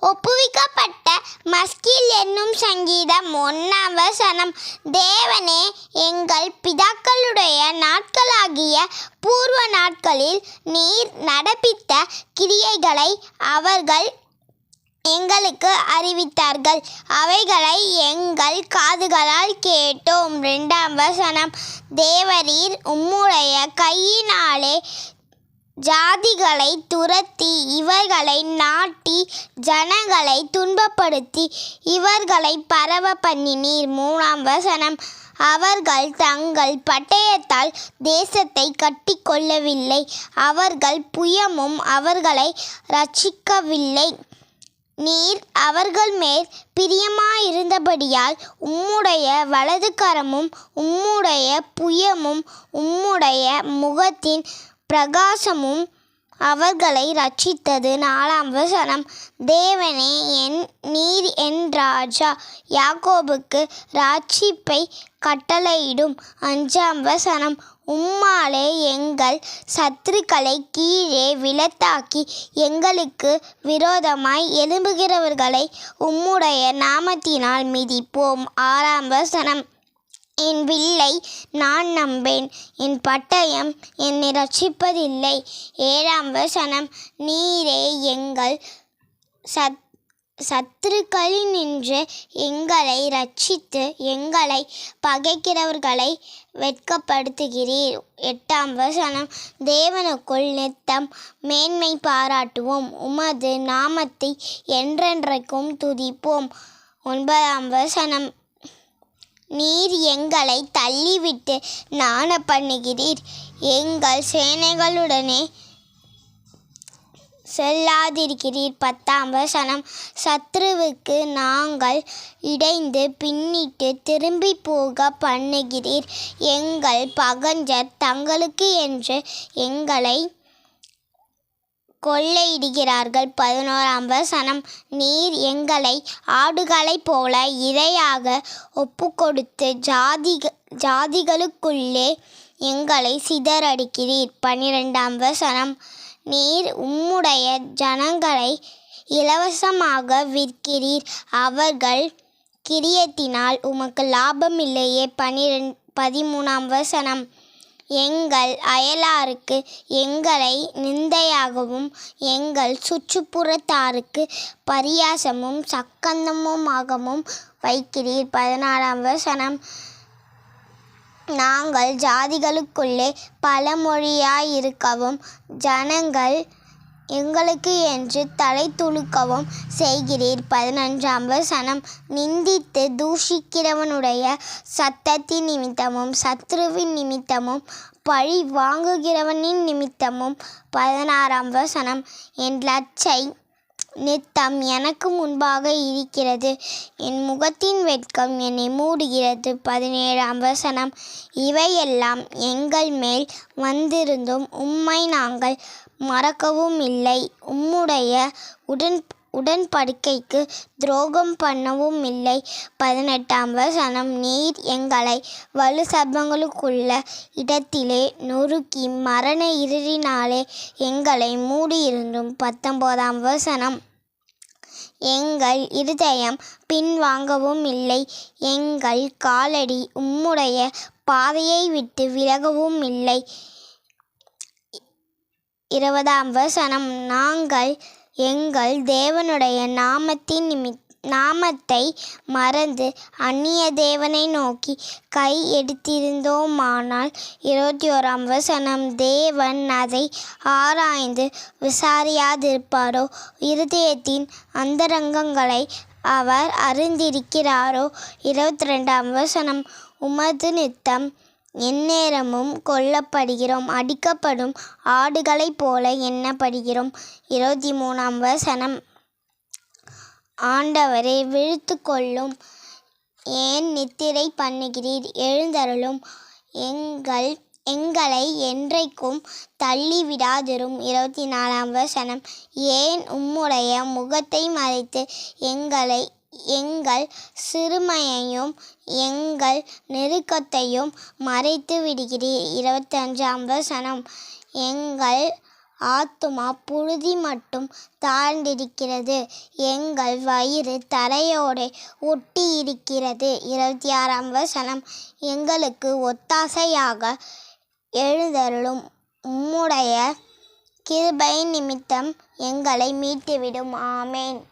ஒப்புவிக்கப்பட்ட muscle என்னும் சங்கீதம் 1 தேவனே, எங்கள் பிதாக்களுடைய நாட்களாகிய பூர்வ நாட்களில் நீர் நடப்பித்த கிரியைகளை அவர்கள் எங்களுக்கு அறிவித்தார்கள், அவைகளை எங்கள் காதுகளால் கேட்டோம். 2 தேவரீர் உம்முடைய கையினாலே ஜாதிகளை துரத்தி இவர்களை நாட்டி ஜனங்களை துன்பப்படுத்தி இவர்களை பரவ பண்ணினீர். 3 அவர்கள் தங்கள் பட்டயத்தால் தேசத்தை கட்டி கொள்ளவில்லை, அவர்கள் புயமும் அவர்களை இரட்சிக்கவில்லை. நீர் அவர்கள் மேல் பிரியமாயிருந்தபடியால் உம்முடைய வலது கரமும் உம்முடைய புயமும் உம்முடைய முகத்தின் பிரகாசமும் அவர்களை இரட்சித்தது. 4 தேவனே, நீர் என் ராஜா, யாக்கோபுக்கு இரட்சிப்பை கட்டளையிடும். 5 உம்மாலே எங்கள் சத்துருக்களை கீழே விழத்தாக்கி எங்களுக்கு விரோதமாய் எழும்புகிறவர்களை உம்முடைய நாமத்தினால் மிதிப்போம். 6 என் வில்லை நான் நம்பேன், என் பட்டயம் என்னை இரட்சிப்பதில்லை. 7 நீரே எங்கள் சத்துருக்களினின்று எங்களை இரட்சித்து எங்களை பகைக்கிறவர்களை வெட்கப்படுத்துகிறீர். 8 தேவனுக்குள் நித்தம் மேன்மை பாராட்டுவோம், உமது நாமத்தை என்றென்றைக்கும் துதிப்போம். 9 நீர் எங்களை தள்ளிவிட்டு நாண பண்ணுகிறீர், எங்கள் சேனைகளுடனே செல்லாதிருக்கிறீர். 10 சத்ருவுக்கு நாங்கள் இடைந்து பின்னிட்டு திரும்பி போக பண்ணுகிறீர், எங்கள் பகஞ்சர் தங்களுக்கு என்று எங்களை கொள்ளையிடுகிறார்கள். 11 நீர் எங்களை ஆடுகளைப் போல இரையாக ஒப்புக்கொடுத்து ஜாதிகளுக்குள்ளே எங்களை சிதறடிக்கிறீர். 12 நீர் உம்முடைய ஜனங்களை இலவசமாக விற்கிறீர், அவர்கள் கிரியத்தினால் உமக்கு லாபம் இல்லையே. 13 எங்கள் அயலாருக்கு எங்களை நிந்தையாகவும் எங்கள் சுற்றுப்புறத்தாருக்கு பரியாசமும் சக்கந்தமுமாகவும் வைக்கிறீர். 14 நாங்கள் ஜாதிகளுக்குள்ளே பலமொழியாயிருக்கவும் ஜனங்கள் எங்களுக்கு என்று தலை துலுக்கவும் செய்கிறீர். 15 நிந்தித்து தூஷிக்கிறவனுடைய சத்தத்தின் நிமித்தமும் சத்ருவின் நிமித்தமும் பழி வாங்குகிறவனின் நிமித்தமும். 16 என் லச்சை நித்தம் எனக்கு முன்பாக இருக்கிறது, என் முகத்தின் வெட்கம் என்னை மூடுகிறது. 17 இவையெல்லாம் எங்கள் மேல் வந்திருந்தும் உம்மை நாங்கள் மறக்கவும் இல்லை, உம்முடைய உடன்படிக்கைக்கு துரோகம் பண்ணவும் இல்லை. 18 நீர் எங்களை வலுசர்ப்பங்களுக்குள்ள இடத்திலே நொறுக்கி மரண இருளினாலே எங்களை மூடியிருந்தும். 19 எங்கள் இருதயம் பின்வாங்கவும் இல்லை, எங்கள் காலடி உம்முடைய பாதையை விட்டு விலகவும் இல்லை. 20 நாங்கள் எங்கள் தேவனுடைய நாமத்தை மறந்து அந்நிய தேவனை நோக்கி கை எடுத்திருந்தோமானால். 21 தேவன் அதை ஆராய்ந்து விசாரியாதிருப்பாரோ? இருதயத்தின் அந்தரங்கங்களை அவர் அறிந்திருக்கிறாரோ? 22 உமது நித்தம் எந்நேரமும் கொல்லப்படுகிறோம், அடிக்கப்படும் ஆடுகளைப் போல எண்ணப்படுகிறோம். 23 ஆண்டவரே, விழித்து கொள்ளும், ஏன் நித்திரை பண்ணுகிறீர்? எழுந்தருளும், எங்களை என்றைக்கும் தள்ளிவிடாதிரும். 24 ஏன் உம்முடைய முகத்தை மறைத்து எங்கள் சிறுமையையும் எங்கள் நெருக்கத்தையும் மறைத்து விடுகிறீர்? 25 எங்கள் ஆத்துமா புழுதி மட்டும் தாழ்ந்திருக்கிறது. எங்கள் வயிறு தரையோடே ஒட்டியிருக்கிறது. 26 எங்களுக்கு ஒத்தாசையாக எழுந்தருளும். உம்முடைய கிருபை நிமித்தம் எங்களை மீட்டுவிடும். ஆமென்.